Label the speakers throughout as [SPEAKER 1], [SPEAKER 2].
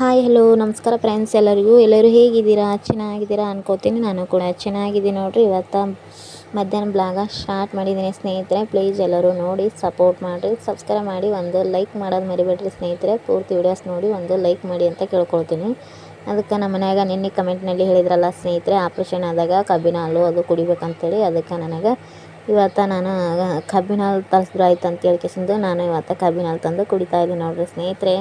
[SPEAKER 1] Hi hello ನಮಸ್ಕಾರ friends, ಎಲ್ಲರೂ ಹೇಗಿದ್ದೀರಾ? ಚೆನ್ನಾಗಿದ್ದೀರಾ ಅನ್ಕೋತೀನಿ. ನಾನು ಕೂಡ ಚೆನ್ನಾಗಿದ್ದೀನಿ ನೋಡಿರಿ. ಇವತ್ತು ಮಧ್ಯಾಹ್ನ ಬ್ಲಾಗ ಸ್ಟಾರ್ಟ್ ಮಾಡಿದ್ದೀನಿ ಸ್ನೇಹಿತರೆ. ಪ್ಲೀಸ್ ಎಲ್ಲರೂ ನೋಡಿ ಸಪೋರ್ಟ್ ಮಾಡಿರಿ, ಸಬ್ಸ್ಕ್ರೈಬ್ ಮಾಡಿ, ಒಂದು ಲೈಕ್ ಮಾಡೋದು ಮರಿಬೇಡ್ರಿ ಸ್ನೇಹಿತರೆ. ಪೂರ್ತಿ ವಿಡಿಯೋಸ್ ನೋಡಿ ಒಂದು ಲೈಕ್ ಮಾಡಿ ಅಂತ ಕೇಳ್ಕೊಳ್ತೀನಿ. ಅದಕ್ಕೆ ನಮ್ಮ ಮನ್ಯಾಗ ನಿನ್ನೆ ಕಮೆಂಟ್ನಲ್ಲಿ ಹೇಳಿದ್ರಲ್ಲ ಸ್ನೇಹಿತರೆ, ಆಪ್ರೇಷನ್ ಆದಾಗ ಕಬ್ಬಿನ ಹಾಲು ಅದು ಕುಡಿಬೇಕಂತೇಳಿ. ಅದಕ್ಕೆ ನನಗೆ ಇವತ್ತು ನಾನು ಕಬ್ಬಿನ ಹಾಲು ತರಿಸಿದ್ರು ಆಯ್ತು ಅಂತೇಳಿ ಕಿಸಿಂದು ನಾನು ಇವತ್ತು ಕಬ್ಬಿನ ಹಾಲು ತಂದು ಕುಡಿತಾ ಇದ್ದೀನಿ ನೋಡಿರಿ ಸ್ನೇಹಿತರೆ.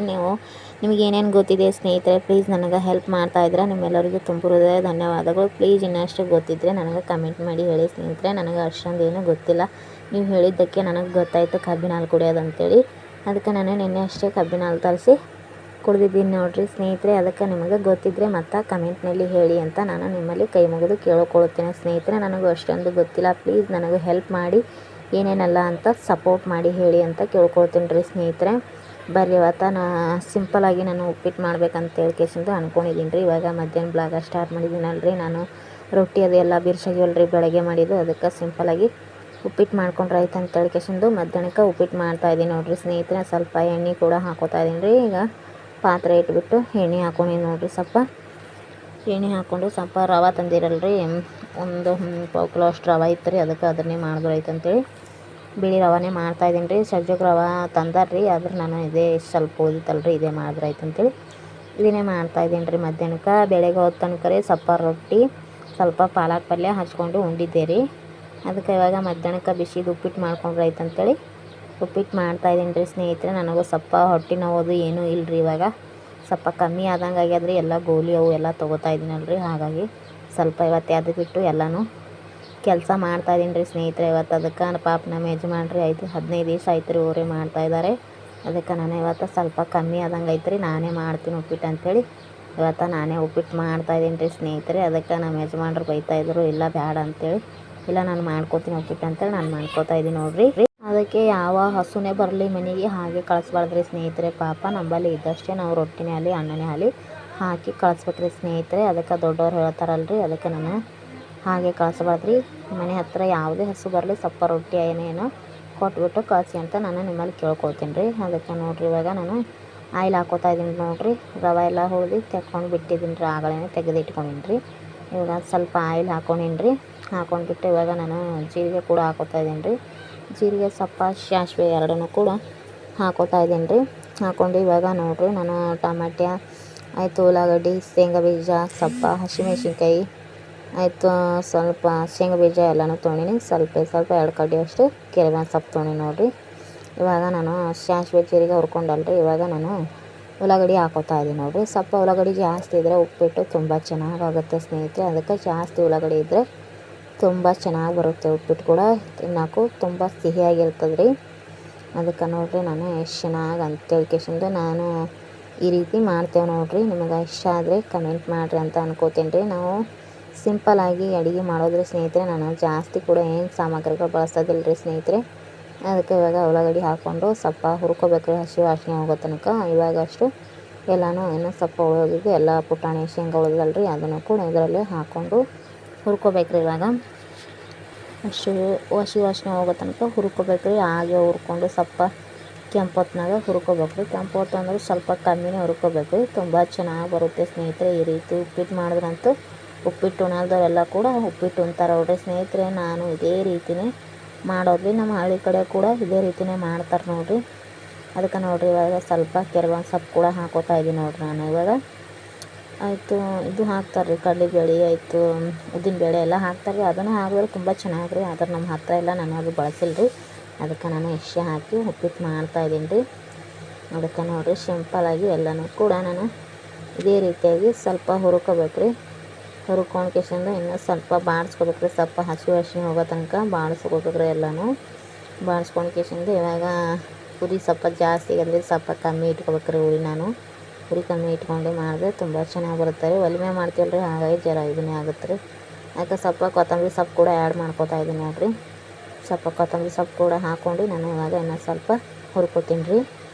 [SPEAKER 1] ನಿಮಗೆ ಏನೇನು ಗೊತ್ತಿದೆ ಸ್ನೇಹಿತರೆ, ಪ್ಲೀಸ್ ನನಗೆ ಹೆಲ್ಪ್ ಮಾಡ್ತಾಯಿದ್ರೆ ನಿಮ್ಮೆಲ್ಲರಿಗೂ ತುಂಬ ಹೃದಯ ಧನ್ಯವಾದಗಳು. ಪ್ಲೀಸ್ ಇನ್ನಷ್ಟು ಗೊತ್ತಿದ್ದರೆ ನನಗೆ ಕಮೆಂಟ್ ಮಾಡಿ ಹೇಳಿ ಸ್ನೇಹಿತರೆ. ನನಗೆ ಅಷ್ಟೊಂದು ಏನೂ ಗೊತ್ತಿಲ್ಲ, ನೀವು ಹೇಳಿದ್ದಕ್ಕೆ ನನಗೆ ಗೊತ್ತಾಯಿತು ಕಬ್ಬಿನ ಹಾಲು ಕುಡಿಯೋದಂತೇಳಿ. ಅದಕ್ಕೆ ನಾನು ನಿನ್ನೆ ಅಷ್ಟೇ ಕಬ್ಬಿನ ಹಾಲು ತರಿಸಿ ಕುಡಿದಿದ್ದೀನಿ ನೋಡಿರಿ ಸ್ನೇಹಿತರೆ. ಅದಕ್ಕೆ ನಿಮಗೆ ಗೊತ್ತಿದ್ದರೆ ಮತ್ತು ಕಮೆಂಟ್ನಲ್ಲಿ ಹೇಳಿ ಅಂತ ನಾನು ನಿಮ್ಮಲ್ಲಿ ಕೈ ಮುಗಿದು ಕೇಳ್ಕೊಳ್ತೇನೆ ಸ್ನೇಹಿತರೆ. ನನಗೂ ಅಷ್ಟೊಂದು ಗೊತ್ತಿಲ್ಲ, ಪ್ಲೀಸ್ ನನಗೂ ಹೆಲ್ಪ್ ಮಾಡಿ, ಏನೇನಲ್ಲ ಅಂತ ಸಪೋರ್ಟ್ ಮಾಡಿ ಹೇಳಿ ಅಂತ ಕೇಳ್ಕೊಳ್ತೀನಿ ರೀ ಸ್ನೇಹಿತರೆ. ಬರ್ರಿ ಇವತ್ತು ಸಿಂಪಲಾಗಿ ನಾನು ಉಪ್ಪಿಟ್ಟು ಮಾಡ್ಬೇಕಂತೇಳಿ ಕೇಸಿಂದು ಅಂದ್ಕೊಂಡಿದ್ದೀನಿ ರೀ. ಇವಾಗ ಮಧ್ಯಾಹ್ನ ಬ್ಲಾಗ ಸ್ಟಾರ್ಟ್ ಮಾಡಿದ್ದೀನಲ್ರಿ. ನಾನು ರೊಟ್ಟಿ ಅದೆಲ್ಲ ಬಿರ್ಸಾಗಿವಲ್ರಿ ಬೆಳಗ್ಗೆ ಮಾಡಿದ್ದು. ಅದಕ್ಕೆ ಸಿಂಪಲಾಗಿ ಉಪ್ಪಿಟ್ಟು ಮಾಡ್ಕೊಂಡ್ರೆ ಆಯ್ತು ಅಂತೇಳಿ ಕೇಸಿಂದು ಮಧ್ಯಾಹ್ನಕ್ಕೆ ಉಪ್ಪಿಟ್ಟು ಮಾಡ್ತಾಯಿದ್ದೀನಿ ನೋಡಿರಿ ಸ್ನೇಹಿತರೆ. ಸ್ವಲ್ಪ ಎಣ್ಣೆ ಕೂಡ ಹಾಕೋತಾ ಇದ್ದೀನಿ ರೀ. ಈಗ ಪಾತ್ರೆ ಇಟ್ಬಿಟ್ಟು ಎಣ್ಣೆ ಹಾಕೊಂಡಿನಿ ನೋಡಿರಿ. ಸ್ವಲ್ಪ ಎಣ್ಣೆ ಹಾಕ್ಕೊಂಡು ಸ್ವಲ್ಪ ರವೆ ತಂದಿರಲ್ರಿ, ಒಂದು ಪಾವು ಕಿಲೋ ಅಷ್ಟು ರವೆ ಇತ್ತು ರೀ. ಅದಕ್ಕೆ ಅದನ್ನೇ ಮಾಡಿದ್ರು ಆಯ್ತು ಅಂತೇಳಿ ಬಿಳಿ ರವಾನೇ ಮಾಡ್ತಾಯಿದ್ದೀನಿ ರೀ. ಸಜ್ಜಗೆ ರವೆ ತಂದಾರ್ರಿ, ಆದ್ರೆ ನಾನು ಇದೇ ಸ್ವಲ್ಪ ಉಳಿದಿತ್ತಲ್ರಿ, ಇದೇ ಮಾಡಿದ್ರೆ ಆಯ್ತು ಅಂತೇಳಿ ಇದನ್ನೇ ಮಾಡ್ತಾಯಿದ್ದೀನಿ ರೀ. ಮಧ್ಯಾಹ್ನಕ್ಕೆ ಬೆಳಗ್ಗೆ ಹೊತ್ತು ತನಕ ಸ್ವಲ್ಪ ರೊಟ್ಟಿ ಸ್ವಲ್ಪ ಪಾಲಕ್ ಪಲ್ಯ ಹಚ್ಕೊಂಡು ಉಂಡಿದ್ದೆ ರೀ. ಅದಕ್ಕೆ ಇವಾಗ ಮಧ್ಯಾಹ್ನಕ್ಕೆ ಬಿಸಿದು ಉಪ್ಪಿಟ್ಟು ಮಾಡ್ಕೊಂಡ್ರೆ ಆಯ್ತು ಅಂತೇಳಿ ಉಪ್ಪಿಟ್ಟು ಮಾಡ್ತಾಯಿದ್ದೀನಿ ರೀ ಸ್ನೇಹಿತರೆ. ನನಗೂ ಸ್ವಲ್ಪ ಹೊಟ್ಟೆ ನೋವುದು ಏನೂ ಇಲ್ಲರಿ, ಇವಾಗ ಸ್ವಲ್ಪ ಕಮ್ಮಿ ಆದಂಗೆ ಆಗ್ಯದ್ರಿ. ಎಲ್ಲ ಗೋಲಿ ಅವು ಎಲ್ಲ ತೊಗೋತಾ ಇದ್ದೀನಲ್ರಿ, ಹಾಗಾಗಿ ಸ್ವಲ್ಪ ಇವತ್ತು ಅದು ಬಿಟ್ಟು ಎಲ್ಲನೂ ಕೆಲಸ ಮಾಡ್ತಾಯಿದ್ದೀನಿ ರೀ ಸ್ನೇಹಿತರೆ. ಇವತ್ತು ಅದಕ್ಕೆ ಪಾಪ ನಮ್ಮ ಯಜಮಾನ್ರಿ 15 ದಿವಸ ಆಯ್ತು ರೀ ಅವರೇ ಮಾಡ್ತಾಯಿದ್ದಾರೆ. ಅದಕ್ಕೆ ನಾನು ಇವತ್ತು ಸ್ವಲ್ಪ ಕಮ್ಮಿ ಆದಂಗೆ ಐತ್ರಿ, ನಾನೇ ಮಾಡ್ತೀನಿ ಉಪ್ಪಿಟ್ಟು ಅಂಥೇಳಿ ಇವತ್ತು ನಾನೇ ಉಪ್ಪಿಟ್ಟು ಮಾಡ್ತಾಯಿದ್ದೀನಿ ರೀ ಸ್ನೇಹಿತರೆ. ಅದಕ್ಕೆ ನಮ್ಮ ಯಜಮಾನ್ರು ಬೈತಾಯಿದ್ರು, ಇಲ್ಲ ಬೇಡ ಅಂಥೇಳಿ. ಇಲ್ಲ ನಾನು ಮಾಡ್ಕೋತೀನಿ ಉಪ್ಪಿಟ್ಟು ಅಂತೇಳಿ ನಾನು ಮಾಡ್ಕೋತಾ ಇದ್ದೀನಿ ನೋಡಿರಿ. ಅದಕ್ಕೆ ಯಾವ ಹಸುನೇ ಬರಲಿ ಮನೆಗೆ ಹಾಗೆ ಕಳಿಸ್ಬಾರ್ದ್ರಿ ಸ್ನೇಹಿತರೆ. ಪಾಪ ನಂಬಲ್ಲಿ ಇದ್ದಷ್ಟೇ ನಾವು ರೊಟ್ಟಿನೇ ಆಗಲಿ ಅನ್ನನೇ ಆಗಲಿ ಹಾಕಿ ಕಳಿಸ್ಬೇಕ್ರಿ ಸ್ನೇಹಿತರೆ. ಅದಕ್ಕೆ ದೊಡ್ಡವ್ರು ಹೇಳ್ತಾರಲ್ರಿ, ಅದಕ್ಕೆ ನಾನು ಹಾಗೆ ಕಳಿಸ್ಬಾರ್ದ್ರಿ. ಮನೆ ಹತ್ತಿರ ಯಾವುದೇ ಹಸು ಬರಲಿ ಸ್ವಲ್ಪ ರೊಟ್ಟಿ ಏನೇನೋ ಕೊಟ್ಬಿಟ್ಟು ಕಳಿಸಿ ಅಂತ ನಾನು ನಿಮ್ಮಲ್ಲಿ ಕೇಳ್ಕೊಳ್ತೀನಿ ರೀ. ಅದಕ್ಕೆ ನೋಡಿರಿ ಇವಾಗ ನಾನು ಆಯಿಲ್ ಹಾಕೋತಾ ಇದ್ದೀನಿ ನೋಡಿರಿ. ರವೆ ಎಲ್ಲ ಹುರಿದು ತೆಕ್ಕೊಂಡು ಬಿಟ್ಟಿದ್ದೀನಿ ರೀ, ಆಗಳೇ ತೆಗೆದು ಇಟ್ಕೊಂಡಿನಿ ರೀ. ಇವಾಗ ಸ್ವಲ್ಪ ಆಯಿಲ್ ಹಾಕೊಂಡಿನಿ ರೀ. ಹಾಕೊಂಡ್ಬಿಟ್ಟು ಇವಾಗ ನಾನು ಜೀರಿಗೆ ಕೂಡ ಹಾಕೋತಾ ಇದ್ದೀನಿ ರೀ. ಜೀರಿಗೆ ಸ್ವಲ್ಪ ಸಾಸಿವೆ ಎರಡನ್ನೂ ಕೂಡ ಹಾಕೋತಾ ಇದ್ದೀನಿ ರೀ. ಹಾಕ್ಕೊಂಡು ಇವಾಗ ನೋಡಿರಿ ನಾನು ಟಮಾಟ್ಯ ಆಯಿತು, ಉಳ್ಳಾಗಡ್ಡಿ, ಶೇಂಗಾ ಬೀಜ, ಸ್ವಲ್ಪ ಹಸಿಮೆಣ್ಸಿನ್ಕಾಯಿ ಆಯಿತು, ಸ್ವಲ್ಪ ಶೇಂಗಾ ಬೀಜ ಎಲ್ಲನೂ ತೊಗೊಂಡಿನಿ. ಸ್ವಲ್ಪ 2 ಕಡ್ಡಿ ಅಷ್ಟು ಕೆರಬೇವಿನ ಸೊಪ್ಪು ತೊಗೊಂಡಿನಿ ನೋಡಿರಿ. ಇವಾಗ ನಾನು ಸಾಸಿವೆ ಜೀರಿಗೆ ಹುರ್ಕೊಂಡಲ್ರಿ, ಇವಾಗ ನಾನು ಉಳ್ಳಾಗಡ್ಡಿ ಹಾಕೋತಾ ಇದ್ದೀನಿ ನೋಡಿರಿ. ಸ್ವಲ್ಪ ಉಳ್ಳಾಗಡ್ಡಿ ಜಾಸ್ತಿ ಇದ್ದರೆ ಉಪ್ಪಿಟ್ಟು ತುಂಬ ಚೆನ್ನಾಗಾಗುತ್ತೆ ಸ್ನೇಹಿತರೆ. ಅದಕ್ಕೆ ಜಾಸ್ತಿ ಉಳ್ಳಾಗಡ್ಡಿ ಇದ್ದರೆ ತುಂಬ ಚೆನ್ನಾಗಿ ಬರುತ್ತೆ ಉಪ್ಪಿಟ್ಟು ಕೂಡ, ತಿನ್ನೋಕ್ಕೂ ತುಂಬ ಸಿಹಿಯಾಗಿರ್ತದೆ ರೀ. ಅದಕ್ಕೆ ನೋಡಿರಿ ನಾನು ಎಷ್ಟು ಚೆನ್ನಾಗಿ ಅಂತೇಳಿ ಕೇಸಿಂದು ನಾನು ಈ ರೀತಿ ಮಾಡ್ತೇವೆ ನೋಡಿರಿ. ನಿಮಗೆ ಇಷ್ಟ ಆದರೆ ಕಮೆಂಟ್ ಮಾಡಿರಿ ಅಂತ ಅನ್ಕೋತೀನಿ ರೀ. ನಾವು ಸಿಂಪಲಾಗಿ ಅಡುಗೆ ಮಾಡೋದ್ರಿ ಸ್ನೇಹಿತರೆ. ನಾನು ಜಾಸ್ತಿ ಕೂಡ ಏನು ಸಾಮಗ್ರಿಗಳು ಬಳಸೋದಿಲ್ಲ ರೀ ಸ್ನೇಹಿತರೆ. ಅದಕ್ಕೆ ಇವಾಗ ಉಳ್ಳಾಗಡ್ಡಿ ಹಾಕ್ಕೊಂಡು ಸ್ವಲ್ಪ ಹುರ್ಕೋಬೇಕು ರೀ, ಹಸಿ ವಾಸನೆ ಹೋಗೋ ತನಕ. ಇವಾಗ ಅಷ್ಟು ಎಲ್ಲನೂ ಇನ್ನೂ ಸ್ವಲ್ಪ ಉಳಿದಿದ್ದು ಎಲ್ಲ ಪುಟಾಣಿ ಶೇಂಗಾ ಉಳಿದಲ್ರಿ, ಅದನ್ನು ಕೂಡ ಇದರಲ್ಲೇ ಹಾಕ್ಕೊಂಡು ಹುರ್ಕೋಬೇಕು ರೀ. ಇವಾಗ ಅಷ್ಟು ಹಸಿ ವಾಸನೆ ಹೋಗೋ ತನಕ ಹುರ್ಕೋಬೇಕು ರೀ. ಹಾಗೆ ಹುರ್ಕೊಂಡು ಸ್ವಲ್ಪ ಕೆಂಪು ಹೊತ್ತಿನಾಗ ಹುರ್ಕೋಬೇಕು ರೀ. ಕೆಂಪು ಹೊತ್ತು ಅಂದರೆ ಸ್ವಲ್ಪ ಕಮ್ಮಿನೇ ಹುರ್ಕೋಬೇಕು ರೀ, ತುಂಬ ಚೆನ್ನಾಗಿ ಬರುತ್ತೆ ಸ್ನೇಹಿತರೆ. ಈ ರೀತಿ ಉಪ್ಪಿಟ್ಟು ಮಾಡಿದ್ರಂತೂ ಉಪ್ಪಿಟ್ಟು ಉಣ್ಣಲ್ದವರೆಲ್ಲ ಕೂಡ ಉಪ್ಪಿಟ್ಟು ಉಣ್ತಾರೆ ನೋಡಿರಿ ಸ್ನೇಹಿತರೆ. ನಾನು ಇದೇ ರೀತಿಯೇ ಮಾಡೋದ್ರಿ, ನಮ್ಮ ಹಳ್ಳಿ ಕಡೆ ಕೂಡ ಇದೇ ರೀತಿಯೇ ಮಾಡ್ತಾರೆ ನೋಡಿರಿ. ಅದಕ್ಕೆ ನೋಡಿರಿ ಇವಾಗ ಸ್ವಲ್ಪ ಕೆರಬೇವಿನ ಸೊಪ್ಪು ಕೂಡ ಹಾಕೋತಾ ಇದ್ದೀನಿ ನೋಡಿರಿ ನಾನು. ಇವಾಗ ಆಯಿತು ಇದು ಹಾಕ್ತಾರೆ ರೀ, ಕಡಲೆಬೇಳೆ ಆಯಿತು, ಉದ್ದಿನಬೇಳೆ ಎಲ್ಲ ಹಾಕ್ತಾರೆ ರೀ. ಅದನ್ನು ಹಾಕಿದ್ರೆ ತುಂಬ ಚೆನ್ನಾಗಿ ರೀ. ಆದ್ರೆ ನಮ್ಮ ಹತ್ತಿರ ಎಲ್ಲ ನಾನು ಅದು ಬಳಸಿಲ್ಲ ರೀ. ಅದಕ್ಕೆ ನಾನು ಇಷ್ಟೇ ಹಾಕಿ ಉಪ್ಪಿಟ್ಟು ಮಾಡ್ತಾಯಿದ್ದೀನಿ ರೀ. ಅದಕ್ಕೆ ನೋಡಿರಿ ಸಿಂಪಲಾಗಿ ಎಲ್ಲನೂ ಕೂಡ ನಾನು ಇದೇ ರೀತಿಯಾಗಿ ಸ್ವಲ್ಪ ಹುರ್ಕೋಬೇಕು ರೀ. ಹುರ್ಕೊಂಡು ಕೇಸಿಂದ ಇನ್ನೂ ಸ್ವಲ್ಪ ಬಾಡಿಸ್ಕೋಬೇಕು ರೀ. ಸ್ವಲ್ಪ ಹಸಿ ವಾಸನೆ ಹೋಗೋ ತನಕ ಬಾಡಿಸ್ಕೋಬೇಕು ರೀ ಎಲ್ಲನೂ. ಬಾಡಿಸ್ಕೊಂಡು ಕೇಸಿಂದ ಇವಾಗ ಉರಿ ಸ್ವಲ್ಪ ಜಾಸ್ತಿ ಅಂದರೆ ಸ್ವಲ್ಪ ಕಮ್ಮಿ ಇಟ್ಕೋಬೇಕು ರೀ ಉರಿ. ನಾನು ಉರಿ ಕಮ್ಮಿ ಇಟ್ಕೊಂಡು ಮಾಡಿದ್ರೆ ತುಂಬ ಚೆನ್ನಾಗಿ ಬರುತ್ತೆ ರೀ. ಒಲೆ ಮೇಲೆ ಮಾಡ್ತೀವಲ್ಲ ರೀ, ಹಾಗಾಗಿ ಜರ ಇದನ್ನೇ ಆಗುತ್ತೆ ರೀ. ಅದಕ್ಕೆ ಸ್ವಲ್ಪ ಕೊತ್ತಂಬರಿ ಸೊಪ್ಪು ಕೂಡ ಆ್ಯಡ್ ಮಾಡ್ಕೋತಾ ಇದ್ದೀನಿ ನೋಡಿರಿ. ಸ್ವಲ್ಪ ಕೊತ್ತಂಬರಿ ಸೊಪ್ಪು ಕೂಡ ಹಾಕ್ಕೊಂಡು ನಾನು ಇವಾಗ ಇನ್ನೂ ಸ್ವಲ್ಪ ಹುರ್ಕೋತೀನಿ ರೀ.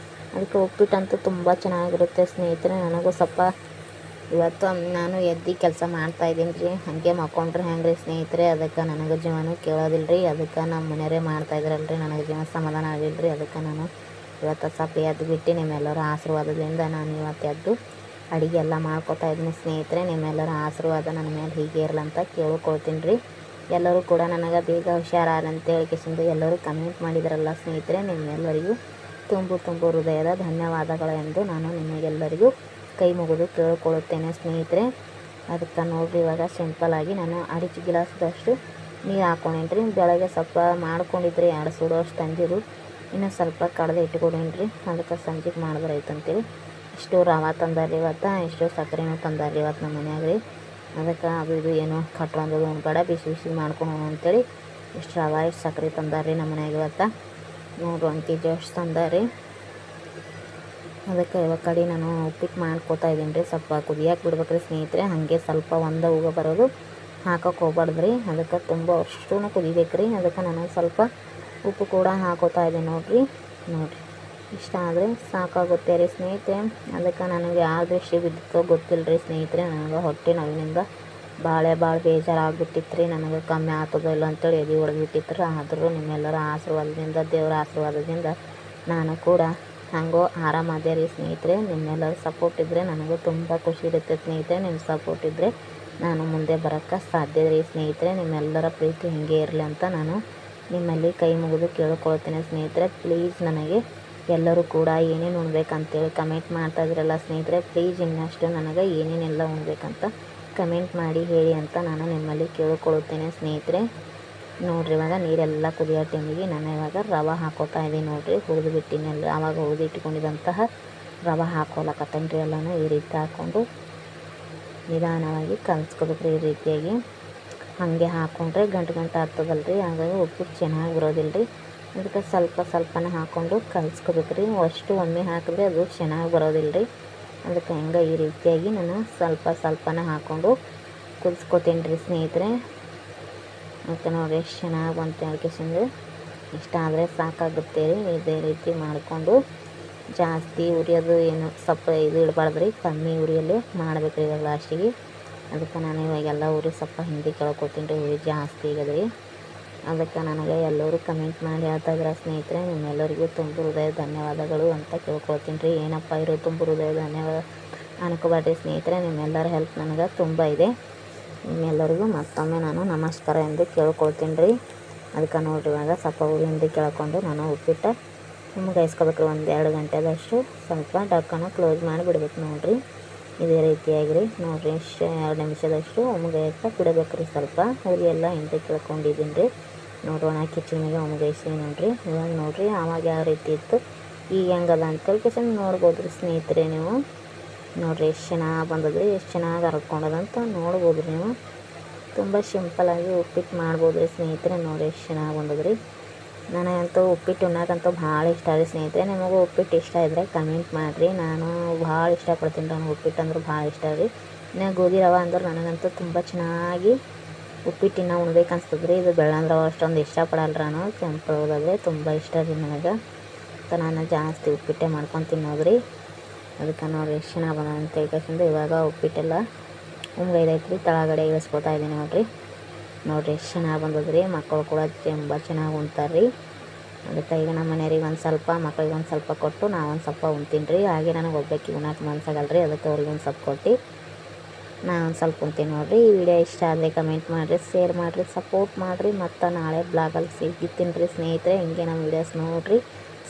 [SPEAKER 1] ಅದಕ್ಕೆ ಉಪ್ಪಿಟ್ಟಂತೂ ತುಂಬ ಚೆನ್ನಾಗಿರುತ್ತೆ ಸ್ನೇಹಿತರೆ. ನನಗೂ ಸ್ವಲ್ಪ ಇವತ್ತು ನಾನು ಎದ್ದು ಕೆಲಸ ಮಾಡ್ತಾಯಿದ್ದೀನಿ ರೀ. ಹಾಗೆ ಮಕ್ಕೊಂಡ್ರೆ ಹೆಂಗೆ ರೀ ಸ್ನೇಹಿತರೆ. ಅದಕ್ಕೆ ನನಗೆ ಜೀವನೂ ಕೇಳೋದಿಲ್ಲ ರೀ. ಅದಕ್ಕೆ ನಮ್ಮ ಮನೆಯವರೇ ಮಾಡ್ತಾಯಿದ್ರಲ್ಲ ರೀ, ನನಗೆ ಜೀವನ ಸಮಾಧಾನ ಆಗಿಲ್ಲ ರೀ. ಅದಕ್ಕೆ ನಾನು ಇವತ್ತು ಸ್ವಲ್ಪ ಎದ್ದು ಬಿಟ್ಟು ನಿಮ್ಮೆಲ್ಲರ ಆಶೀರ್ವಾದದಿಂದ ನಾನು ಇವತ್ತು ಎದ್ದು ಅಡುಗೆ ಎಲ್ಲ ಮಾಡ್ಕೊತಾ ಇದ್ದೀನಿ ಸ್ನೇಹಿತರೆ. ನಿಮ್ಮೆಲ್ಲರ ಆಶೀರ್ವಾದ ನನ್ನ ಮೇಲೆ ಹೀಗೆ ಇರಲಂತ ಕೇಳ್ಕೊಳ್ತೀನಿ ರೀ. ಎಲ್ಲರೂ ಕೂಡ ನನಗೆ ಬೇಗ ಹುಷಾರಂತೇಳಿ ಕಿಸಿಂದು ಎಲ್ಲರೂ ಕಮೆಂಟ್ ಮಾಡಿದ್ರಲ್ಲ ಸ್ನೇಹಿತರೆ, ನಿಮ್ಮೆಲ್ಲರಿಗೂ ತುಂಬು ಹೃದಯದ ಧನ್ಯವಾದಗಳು ಎಂದು ನಾನು ನಿಮಗೆಲ್ಲರಿಗೂ ಕೈ ಮುಗಿದು ಕೇಳಿಕೊಳ್ಳುತ್ತೇನೆ ಸ್ನೇಹಿತರೆ. ಅದಕ್ಕೆ ನೋಡಿರಿ, ಇವಾಗ ಸಿಂಪಲ್ಲಾಗಿ ನಾನು 2 ಗ್ಲಾಸ್ದಷ್ಟು ನೀರು ಹಾಕ್ಕೊಂಡೇನ್ರಿ. ಬೆಳಗ್ಗೆ ಸ್ವಲ್ಪ ಮಾಡ್ಕೊಂಡಿದ್ರಿ 2 ಸುಡೋಷ್ಟು ತಂದಿರು, ಇನ್ನೂ ಸ್ವಲ್ಪ ಕಡ್ದು ಇಟ್ಕೊಂಡೇನ್ರಿ. ಅದಕ್ಕೆ ಸಂಜೆಗೆ ಮಾಡಿದ್ರೆ ಐತಂತೇಳಿ ಇಷ್ಟು ರವೆ ತಂದಾರಿ ಇವತ್ತು, ಇಷ್ಟು ಸಕ್ಕರೆನೂ ತಂದಾರಿ ಇವತ್ತು ನಮ್ಮ ಮನ್ಯಾಗ ರೀ. ಅದಕ್ಕೆ ಅದು ಇದು ಏನೋ ಕಟ್ಕೊಂಡದು ಬೇಡ, ಬಿಸಿ ಬಿಸಿ ಮಾಡ್ಕೊಂಡು ಅಂತೇಳಿ ಇಷ್ಟು ರವೆ ಇಷ್ಟು ಸಕ್ಕರೆ ತಂದಾರಿ ನಮ್ಮ ಮನ್ಯಾಗ ಇವತ್ತು. ನೋಡ್ರಿ 1 kg ಅಷ್ಟು ತಂದಾರಿ. ಅದಕ್ಕೆ ಇವಾಗ ಕಡೆ ನಾನು ಉಪ್ಪಿಟ್ಟು ಮಾಡ್ಕೊತಾ ಇದ್ದೀನಿ ರೀ. ಸ್ವಲ್ಪ ಕುದಿಯಕ್ಕೆ ಬಿಡ್ಬೇಕ್ರಿ ಸ್ನೇಹಿತರೆ. ಹಾಗೆ ಸ್ವಲ್ಪ ಒಂದು ಉಗ ಬರೋದು ಹಾಕೋಕೆ ಹೋಗ್ಬಾರ್ದು ರೀ. ಅದಕ್ಕೆ ತುಂಬ ಅಷ್ಟೂ ಕುದಿಬೇಕು ರೀ. ಅದಕ್ಕೆ ನಾನು ಸ್ವಲ್ಪ ಉಪ್ಪು ಕೂಡ ಹಾಕೋತಾ ಇದ್ದೀನಿ ನೋಡಿರಿ. ಇಷ್ಟ ಆದರೆ ಸಾಕಾಗುತ್ತೆ ರೀ ಸ್ನೇಹಿತರೆ. ಅದಕ್ಕೆ ನನಗೆ ಯಾವ ದೃಷ್ಟಿ ಬಿದ್ದಿತ್ತೋ ಗೊತ್ತಿಲ್ಲ ರೀ ಸ್ನೇಹಿತರೆ. ನನಗೆ ಹೊಟ್ಟೆ ನೋವಿನಿಂದ ಭಾಳ ಬೇಜಾರಾಗ್ಬಿಟ್ಟಿತ್ತು ರೀ. ನನಗೆ ಕಮ್ಮಿ ಆಗ್ತದೋ ಇಲ್ಲ ಅಂತೇಳಿ ಎದೆ ಹೊಡೆದ್ಬಿಟ್ಟಿತ್ತು ರೀ. ಆದರೂ ನಿಮ್ಮೆಲ್ಲರ ಆಶೀರ್ವಾದದಿಂದ, ದೇವರ ಆಶೀರ್ವಾದದಿಂದ ನಾನು ಕೂಡ ಹಾಗೋ ಆರಾಮದೇ ರೀ ಸ್ನೇಹಿತರೆ. ನಿಮ್ಮೆಲ್ಲರ ಸಪೋರ್ಟ್ ಇದ್ದರೆ ನನಗೂ ತುಂಬ ಖುಷಿ ಇರುತ್ತೆ ಸ್ನೇಹಿತರೆ. ನಿಮ್ಮ ಸಪೋರ್ಟ್ ಇದ್ದರೆ ನಾನು ಮುಂದೆ ಬರೋಕ್ಕೆ ಸಾಧ್ಯ ರೀ ಸ್ನೇಹಿತರೆ. ನಿಮ್ಮೆಲ್ಲರ ಪ್ರೀತಿ ಹೀಗೆ ಇರಲಿ ಅಂತ ನಾನು ನಿಮ್ಮಲ್ಲಿ ಕೈ ಮುಗಿದು ಕೇಳ್ಕೊಳ್ತೇನೆ ಸ್ನೇಹಿತರೆ. ಪ್ಲೀಸ್ ನನಗೆ ಎಲ್ಲರೂ ಕೂಡ ಏನೇನು ಉಣ್ಬೇಕಂತೇಳಿ ಕಮೆಂಟ್ ಮಾಡ್ತಾಯಿದ್ರಲ್ಲ ಸ್ನೇಹಿತರೆ. ಪ್ಲೀಸ್ ಇನ್ನಷ್ಟು ನನಗೆ ಏನೇನೆಲ್ಲ ಉಣ್ಬೇಕಂತ ಕಮೆಂಟ್ ಮಾಡಿ ಹೇಳಿ ಅಂತ ನಾನು ನಿಮ್ಮಲ್ಲಿ ಕೇಳ್ಕೊಳ್ತೇನೆ ಸ್ನೇಹಿತರೆ. ನೋಡಿರಿ, ಇವಾಗ ನೀರೆಲ್ಲ ಕುದಿಯೋ ಟೈಮಿಗೆ ನಾನು ಇವಾಗ ರವೆ ಹಾಕೋತಾ ಇದ್ದೀನಿ ನೋಡಿರಿ. ಹುರಿದು ಬಿಟ್ಟಿನೆಲ್ಲ ಆವಾಗ ಹುರಿದು ಇಟ್ಕೊಂಡಿದ್ದಂತಹ ರವೆ ಹಾಕೋಲಕತ್ತೇನೆ ರೀ. ಎಲ್ಲನೂ ಈ ರೀತಿ ಹಾಕ್ಕೊಂಡು ನಿಧಾನವಾಗಿ ಕಲಿಸ್ಕೋಬೇಕ್ರಿ. ಈ ರೀತಿಯಾಗಿ ಹಾಗೆ ಹಾಕ್ಕೊಂಡ್ರೆ ಗಂಟು ಆಗ್ತದಲ್ರಿ, ಹಾಗಾಗಿ ಉಪ್ಪಿಟ್ಟು ಚೆನ್ನಾಗಿ ಬರೋದಿಲ್ಲ ರೀ. ಅದಕ್ಕೆ ಸ್ವಲ್ಪನೇ ಹಾಕ್ಕೊಂಡು ಕಲಿಸ್ಕೋಬೇಕ್ರಿ. ಅಷ್ಟು ಒಮ್ಮೆ ಹಾಕಿದ್ರೆ ಅದು ಚೆನ್ನಾಗಿ ಬರೋದಿಲ್ಲ ರೀ. ಅದಕ್ಕೆ ಹೆಂಗೆ ಈ ರೀತಿಯಾಗಿ ನಾನು ಸ್ವಲ್ಪನೇ ಹಾಕ್ಕೊಂಡು ಕುದಿಸ್ಕೊತೀನಿ ರೀ ಸ್ನೇಹಿತರೆ. ಮತ್ತು ನೋಡಿ ಎಷ್ಟು ಚೆನ್ನಾಗಿ ಬಂತು ಹೇಳ್ಕೇಸಿಂದು. ಇಷ್ಟ ಆದರೆ ಸಾಕಾಗುತ್ತೆ ರೀ. ಇದೇ ರೀತಿ ಮಾಡಿಕೊಂಡು ಜಾಸ್ತಿ ಉರಿಯೋದು ಏನು ಸ್ವಲ್ಪ ಇದು ಇಡಬಾರ್ದು ರೀ, ಕಮ್ಮಿ ಉರಿಯಲ್ಲೇ ಮಾಡ್ಬೇಕು ರೀ ಇವಾಗ ಲಾಸ್ಟಿಗೆ. ಅದಕ್ಕೆ ನಾನು ಇವಾಗೆಲ್ಲ ಉರಿ ಸ್ವಲ್ಪ ಹಿಂದೆ ಕೇಳ್ಕೊತೀನಿ ರೀ, ಉರಿ ಜಾಸ್ತಿ ಆಗದ್ರಿ. ಅದಕ್ಕೆ ನನಗೆ ಎಲ್ಲರೂ ಕಮೆಂಟ್ ಮಾಡಿ ಹೇಳ್ತಾಯಿದ್ರೆ ಸ್ನೇಹಿತರೆ. ನಿಮ್ಮೆಲ್ಲರಿಗೂ ತುಂಬ ಹೃದಯ ಧನ್ಯವಾದಗಳು ಅಂತ ಕೇಳ್ಕೊಳ್ತೀನಿ ರೀ. ಏನಪ್ಪ ಇರೋ ತುಂಬ ಹೃದಯ ಧನ್ಯವಾದ ಅನ್ಕೋಬೇಡ್ರಿ ಸ್ನೇಹಿತರೆ. ನಿಮ್ಮೆಲ್ಲರ ಹೆಲ್ಪ್ ನನಗೆ ತುಂಬ ಇದೆ. ನಿಮ್ಮೆಲ್ಲರಿಗೂ ಮತ್ತೊಮ್ಮೆ ನಾನು ನಮಸ್ಕಾರ ಎಂದು ಕೇಳ್ಕೊಳ್ತೀನಿ ರೀ. ಅದಕ್ಕೆ ನೋಡಿರಿ, ಇವಾಗ ಸ್ವಲ್ಪ ಉರಿ ಹಿಂದೆ ಕೇಳ್ಕೊಂಡು ನಾನು ಉಪ್ಪಿಟ್ಟು ಉಮ್ಗಾಯಿಸ್ಕೋಬೇಕು ರೀ. 1-2 ಗಂಟೆದಷ್ಟು ಸ್ವಲ್ಪ ಡಕ್ಕನ ಕ್ಲೋಸ್ ಮಾಡಿ ಬಿಡ್ಬೇಕು ನೋಡಿರಿ. ಇದೇ ರೀತಿಯಾಗಿ ರೀ ನೋಡಿರಿ. 2 ನಿಮಿಷದಷ್ಟು ಉಮ್ಗಾಯಕ್ಕೆ ಬಿಡಬೇಕು ರೀ. ಸ್ವಲ್ಪ ಉರಿ ಎಲ್ಲ ಹಿಂದೆ ಕೇಳ್ಕೊಂಡಿದ್ದೀನಿ ರೀ. ನೋಡ್ರಿ, ಒಣ ಕಿಚನಿಗೆ ಉಮ್ಗಾಯಿಸ್ತೀನಿ ನೋಡಿರಿ. ಇವಾಗ ನೋಡಿರಿ, ಆವಾಗ ಯಾವ ರೀತಿ ಇತ್ತು ಈಗ ಹೆಂಗದ ಅಂತೇಳಿ ಕಿಚನ್ ನೋಡ್ಬೋದು ರೀ ಸ್ನೇಹಿತರೆ. ನೀವು ನೋಡಿರಿ ಎಷ್ಟು ಚೆನ್ನಾಗಿ ಬಂದದ್ರಿ, ಎಷ್ಟು ಚೆನ್ನಾಗಿ ಹರ್ಕೊಂಡದಂತ ನೋಡ್ಬೋದು ರೀ ನೀವು. ತುಂಬ ಸಿಂಪಲ್ಲಾಗಿ ಉಪ್ಪಿಟ್ಟು ಮಾಡ್ಬೋದು ರೀ ಸ್ನೇಹಿತರೆ. ನೋಡಿ ಎಷ್ಟು ಚೆನ್ನಾಗಿ ಬಂದದ್ರಿ. ನನಗಂತೂ ಉಪ್ಪಿಟ್ಟು ಉಣ್ಣಕ್ಕಂತೂ ಭಾಳ ಇಷ್ಟ ರೀ ಸ್ನೇಹಿತರೆ. ನಿಮಗೂ ಉಪ್ಪಿಟ್ಟು ಇಷ್ಟ ಇದ್ದರೆ ಕಮೆಂಟ್ ಮಾಡಿರಿ. ನಾನು ಭಾಳ ಇಷ್ಟಪಡ್ತೀನಿ ರೀ. ನನಗೆ ಉಪ್ಪಿಟ್ಟು ಅಂದ್ರೆ ಭಾಳ ಇಷ್ಟ ರೀ. ಇನ್ನು ಗೋಧಿ ರವೆ ಅಂದ್ರೆ ನನಗಂತೂ ತುಂಬ ಚೆನ್ನಾಗಿ ಉಪ್ಪಿಟ್ಟಿನ ಉಣ್ಬೇಕು ಅನ್ಸ್ತದೆ ರೀ. ಇದು ಬೆಳ್ಳನ ರವೆ ಅಷ್ಟೊಂದು ಇಷ್ಟಪಡಲ್ಲ ನಾನು. ಕೆಂಪು ರವೆದಾದರೆ ತುಂಬ ಇಷ್ಟ ರೀ ನನಗೆ. ಮತ್ತು ನಾನು ಜಾಸ್ತಿ ಉಪ್ಪಿಟ್ಟೆ ಮಾಡ್ಕೊಂಡು ತಿನ್ನೋದ್ರಿ. ಅದಕ್ಕೆ ನೋಡಿರಿ ಎಷ್ಟು ಚೆನ್ನಾಗಿ ಬಂದ ಅಂತ ಹೇಳ್ಕೊಂಡು ಇವಾಗ ಉಪ್ಪಿಟ್ಟೆಲ್ಲ ಉಮ್ಗೈದೈತೆ ರೀ. ತಳಗಡೆ ಇಳಿಸ್ಕೊತಾ ಇದ್ದೀನಿ ನೋಡಿರಿ. ಎಷ್ಟು ಚೆನ್ನಾಗಿ ಬಂದದ್ರಿ. ಮಕ್ಕಳು ಕೂಡ ತುಂಬ ಚೆನ್ನಾಗಿ ಉಣ್ತಾರೆ ರೀ. ಅದಕ್ಕೆ ಈಗ ನಮ್ಮ ಮನೆಯವ್ರಿಗೆ ಒಂದು ಸ್ವಲ್ಪ, ಮಕ್ಳಿಗೆ ಒಂದು ಸ್ವಲ್ಪ ಕೊಟ್ಟು ನಾವೊಂದು ಸ್ವಲ್ಪ ಉಣ್ತೀನಿ ರೀ. ಹಾಗೆ ನನಗೆ ಒಬ್ಬಾಕಿ ಉಣ್ಣಕ್ಕೆ ಮನ್ಸಾಗಲ್ಲ ರೀ. ಅದಕ್ಕೆ ಅವ್ರಿಗೆ ಒಂದು ಸ್ವಲ್ಪ ಕೊಟ್ಟು ನಾನೊಂದು ಸ್ವಲ್ಪ ಉಣ್ತೀನಿ ನೋಡಿರಿ. ಈ ವಿಡಿಯೋ ಇಷ್ಟ ಆದರೆ ಕಮೆಂಟ್ ಮಾಡಿರಿ, ಶೇರ್ ಮಾಡಿರಿ, ಸಪೋರ್ಟ್ ಮಾಡಿರಿ. ಮತ್ತು ನಾಳೆ ಬ್ಲಾಗಲ್ಲಿ ಸಿಗ್ತೀನಿ ರೀ ಸ್ನೇಹಿತರೆ. ಹಿಂಗೆ ನಮ್ಮ ವೀಡಿಯೋಸ್ ನೋಡಿರಿ,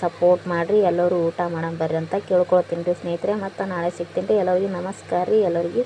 [SPEAKER 1] ಸಪೋರ್ಟ್ ಮಾಡಿರಿ. ಎಲ್ಲರೂ ಊಟ ಮಾಡೋಣ ಬರ್ರಿ ಅಂತ ಕೇಳ್ಕೊಳ್ತೀನಿ ರೀ ಸ್ನೇಹಿತರೆ. ಮತ್ತು ನಾಳೆ ಸಿಗ್ತೀನಿ ರೀ. ಎಲ್ಲರಿಗೂ ನಮಸ್ಕಾರ ರೀ. ಎಲ್ಲರಿಗೂ